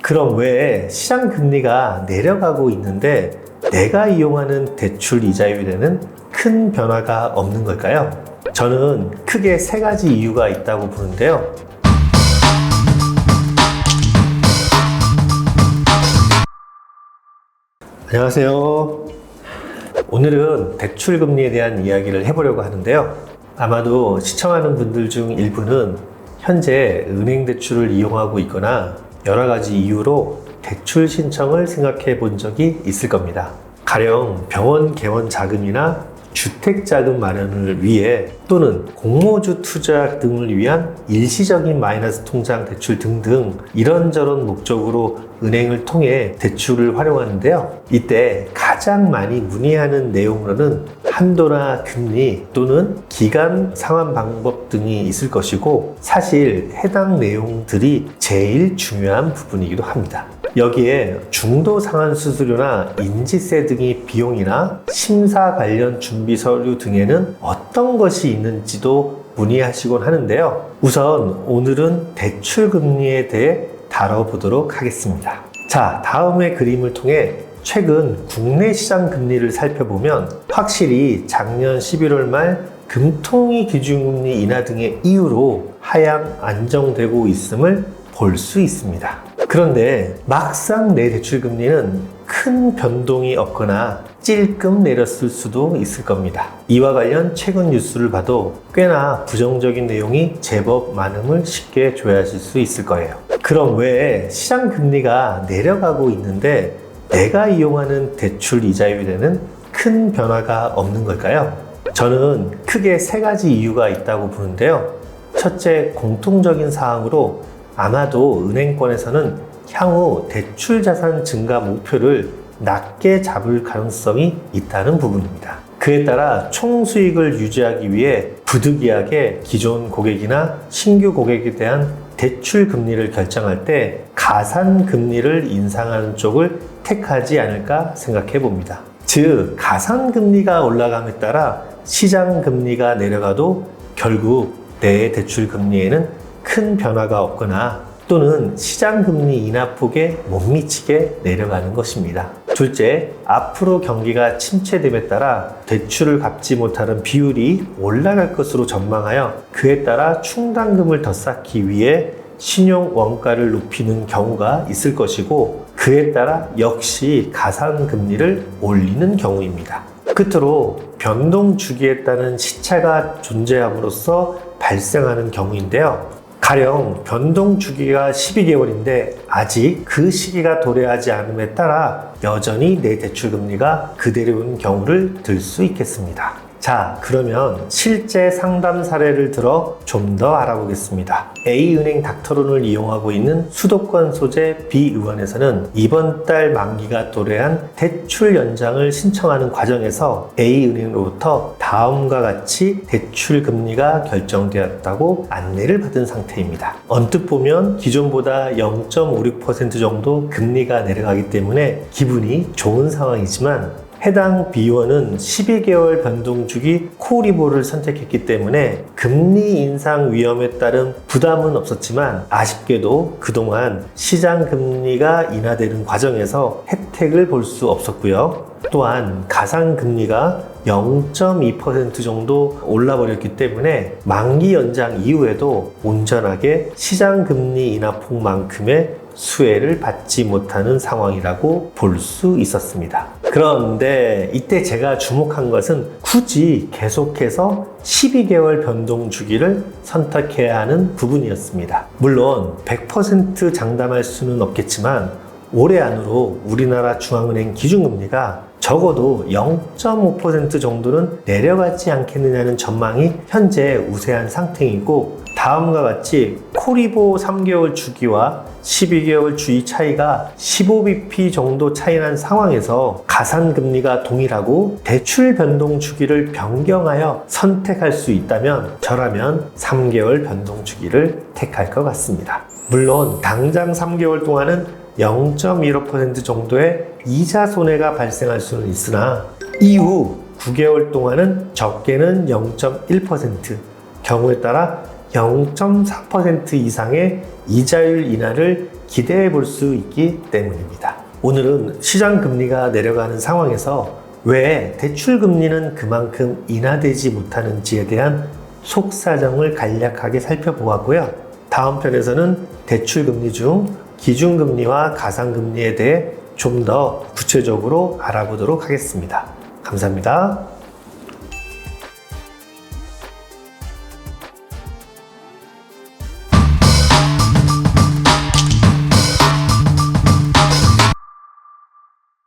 그럼 왜 시장 금리가 내려가고 있는데 내가 이용하는 대출 이자율에는 큰 변화가 없는 걸까요? 저는 크게 세 가지 이유가 있다고 보는데요. 안녕하세요. 오늘은 대출 금리에 대한 이야기를 해보려고 하는데요. 아마도 시청하는 분들 중 일부는 현재 은행 대출을 이용하고 있거나 여러 가지 이유로 대출 신청을 생각해 본 적이 있을 겁니다. 가령 병원 개원 자금이나 주택 자금 마련을 위해 또는 공모주 투자 등을 위한 일시적인 마이너스 통장 대출 등등 이런저런 목적으로 은행을 통해 대출을 활용하는데요. 이때 가장 많이 문의하는 내용으로는 한도나 금리 또는 기간 상환 방법 등이 있을 것이고, 사실 해당 내용들이 제일 중요한 부분이기도 합니다. 여기에 중도 상환 수수료나 인지세 등의 비용이나 심사 관련 준비 서류 등에는 어떤 것이 있는지도 문의하시곤 하는데요. 우선 오늘은 대출 금리에 대해 다뤄보도록 하겠습니다. 자, 다음의 그림을 통해 최근 국내 시장 금리를 살펴보면 확실히 작년 11월 말 금통위 기준금리 인하 등의 이유로 하향 안정되고 있음을 볼 수 있습니다. 그런데 막상 내 대출 금리는 큰 변동이 없거나 찔끔 내렸을 수도 있을 겁니다. 이와 관련 최근 뉴스를 봐도 꽤나 부정적인 내용이 제법 많음을 쉽게 조회하실 수 있을 거예요. 그럼 왜 시장 금리가 내려가고 있는데 내가 이용하는 대출 이자율에는 큰 변화가 없는 걸까요? 저는 크게 세 가지 이유가 있다고 보는데요. 첫째, 공통적인 사항으로 아마도 은행권에서는 향후 대출 자산 증가 목표를 낮게 잡을 가능성이 있다는 부분입니다. 그에 따라 총 수익을 유지하기 위해 부득이하게 기존 고객이나 신규 고객에 대한 대출 금리를 결정할 때 가산 금리를 인상하는 쪽을 택하지 않을까 생각해 봅니다. 즉, 가산 금리가 올라감에 따라 시장 금리가 내려가도 결국 내 대출 금리에는 큰 변화가 없거나 또는 시장 금리 인하폭에 못 미치게 내려가는 것입니다. 둘째, 앞으로 경기가 침체됨에 따라 대출을 갚지 못하는 비율이 올라갈 것으로 전망하여 그에 따라 충당금을 더 쌓기 위해 신용 원가를 높이는 경우가 있을 것이고, 그에 따라 역시 가산 금리를 올리는 경우입니다. 끝으로 변동 주기에 따른 시차가 존재함으로써 발생하는 경우인데요. 가령 변동 주기가 12개월인데 아직 그 시기가 도래하지 않음에 따라 여전히 내 대출 금리가 그대로인 경우를 들 수 있겠습니다. 자, 그러면 실제 상담 사례를 들어 좀 더 알아보겠습니다. A은행 닥터론을 이용하고 있는 수도권 소재 B의원에서는 이번 달 만기가 도래한 대출 연장을 신청하는 과정에서 A은행으로부터 다음과 같이 대출 금리가 결정되었다고 안내를 받은 상태입니다. 언뜻 보면 기존보다 0.56% 정도 금리가 내려가기 때문에 기분이 좋은 상황이지만, 해당 B의원은 12개월 변동주기 코리보를 선택했기 때문에 금리 인상 위험에 따른 부담은 없었지만, 아쉽게도 그동안 시장 금리가 인하되는 과정에서 혜택을 볼 수 없었고요. 또한 가산 금리가 0.2% 정도 올라버렸기 때문에 만기 연장 이후에도 온전하게 시장 금리 인하폭만큼의 수혜를 받지 못하는 상황이라고 볼 수 있었습니다. 그런데 이때 제가 주목한 것은 굳이 계속해서 12개월 변동 주기를 선택해야 하는 부분이었습니다. 물론 100% 장담할 수는 없겠지만 올해 안으로 우리나라 중앙은행 기준금리가 적어도 0.5% 정도는 내려가지 않겠느냐는 전망이 현재 우세한 상태이고, 다음과 같이 코리보 3개월 주기와 12개월 주기 차이가 15bp 정도 차이난 상황에서 가산금리가 동일하고 대출 변동 주기를 변경하여 선택할 수 있다면 저라면 3개월 변동 주기를 택할 것 같습니다. 물론 당장 3개월 동안은 0.15% 정도의 이자 손해가 발생할 수는 있으나 이후 9개월 동안은 적게는 0.1%, 경우에 따라 0.4% 이상의 이자율 인하를 기대해 볼 수 있기 때문입니다. 오늘은 시장 금리가 내려가는 상황에서 왜 대출 금리는 그만큼 인하되지 못하는지에 대한 속사정을 간략하게 살펴보았고요. 다음 편에서는 대출 금리 중 기준금리와 가상금리에 대해 좀 더 구체적으로 알아보도록 하겠습니다. 감사합니다.